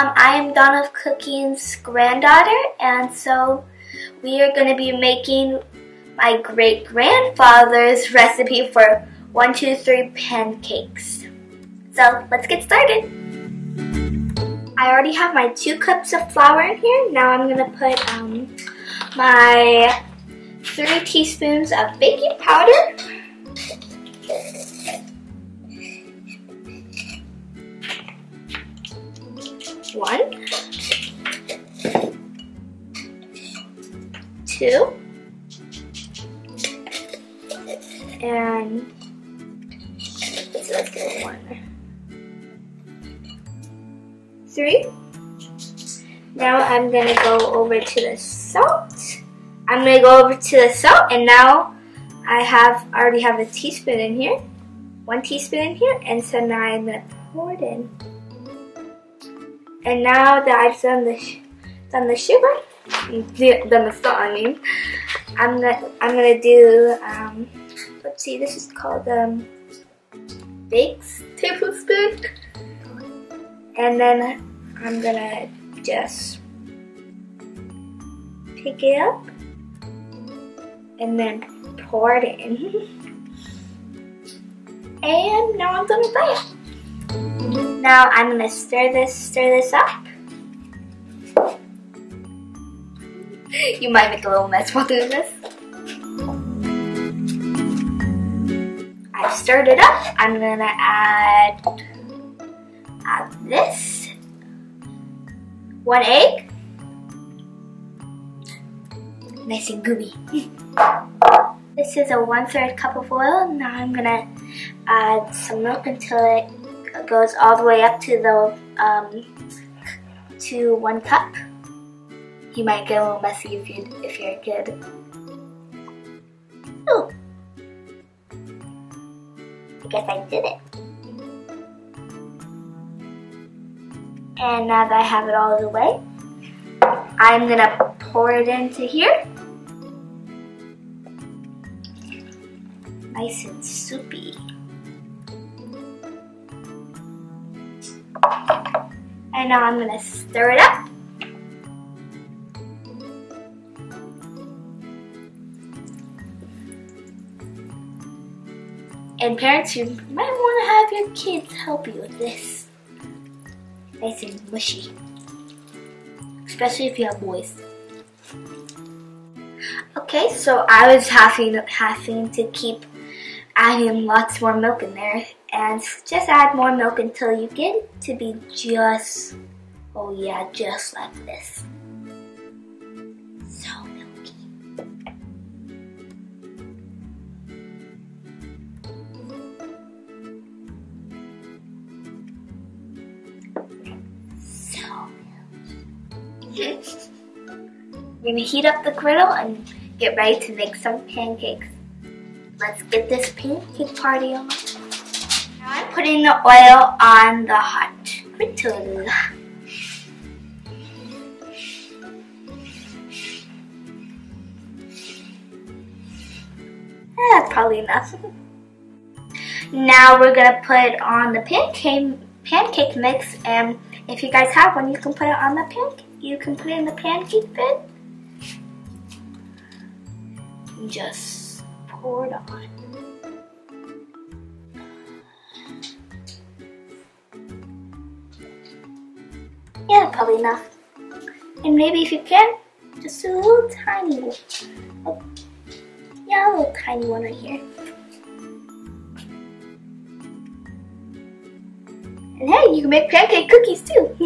I am Dawn of Cooking's granddaughter, and so we are going to be making my great grandfather's recipe for 1, 2, 3 pancakes. So let's get started. I already have my 2 cups of flour in here. Now I'm going to put my 3 teaspoons of baking powder. One, 2, and let's go 1, 3. Now I'm gonna go over to the salt. I'm gonna go over to the salt, and now I already have a teaspoon in here, 1 teaspoon in here, and so now I'm gonna pour it in. And now that I've done the sugar, done the salt, I mean, I'm gonna do let's see, this is called big tablespoon, and then I'm gonna just pick it up and then pour it in. And now I'm gonna fry it. Now I'm gonna stir this up. You might make a little mess while doing this. I've stirred it up. I'm gonna add this, 1 egg, nice and gooey. This is a 1/3 cup of oil. Now I'm gonna add some milk until it goes all the way up to the to 1 cup. You might get a little messy if you're a kid. Oh, I guess I did it. And now that I have it all the way, I'm gonna pour it into here. Nice and soupy. And now I'm gonna stir it up. And parents, you might want to have your kids help you with this. Nice and mushy. Especially if you have boys. Okay, so I was having to keep adding lots more milk in there, and just add more milk until you get it to be just, oh yeah, just like this. So milky. So milky. We're gonna heat up the griddle and get ready to make some pancakes. Let's get this pancake party on. Now I'm putting the oil on the hot griddle. That's probably enough. Now we're gonna put on the pancake mix, and if you guys have one, you can put it on the pancake. You can put it in the pancake bed. And just pour it on. Yeah, probably enough. And maybe if you can, just do a little tiny one. Oh, yeah, a little tiny one right here. And hey, you can make pancake cookies too.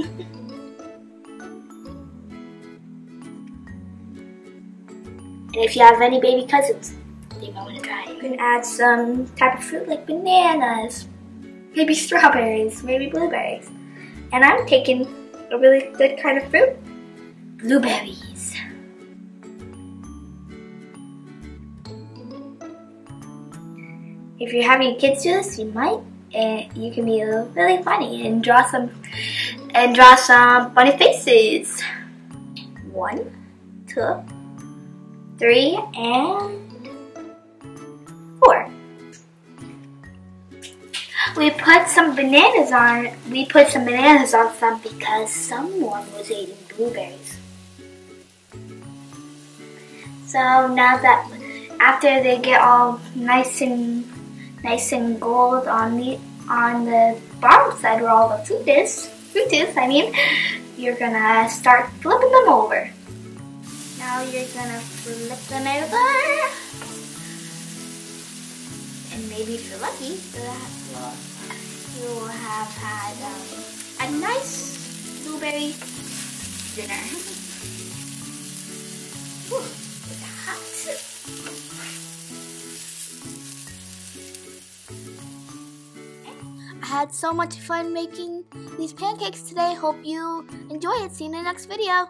And if you have any baby cousins, you might want to try it. You can add some type of fruit like bananas, maybe strawberries, maybe blueberries. And I'm taking a really good kind of fruit, blueberries. If you're having kids do this, you might, and you can be really funny and draw some funny faces. 1, 2, 3, and 4. We put some bananas on. We put some bananas on some because someone was eating blueberries. So now that after they get all nice and gold on the bottom side where all the fruit is, you're gonna start flipping them over. Now you're gonna flip them over. And maybe if you're lucky, you will have had a nice blueberry dinner. Whew, it's hot. I had so much fun making these pancakes today. Hope you enjoy it. See you in the next video.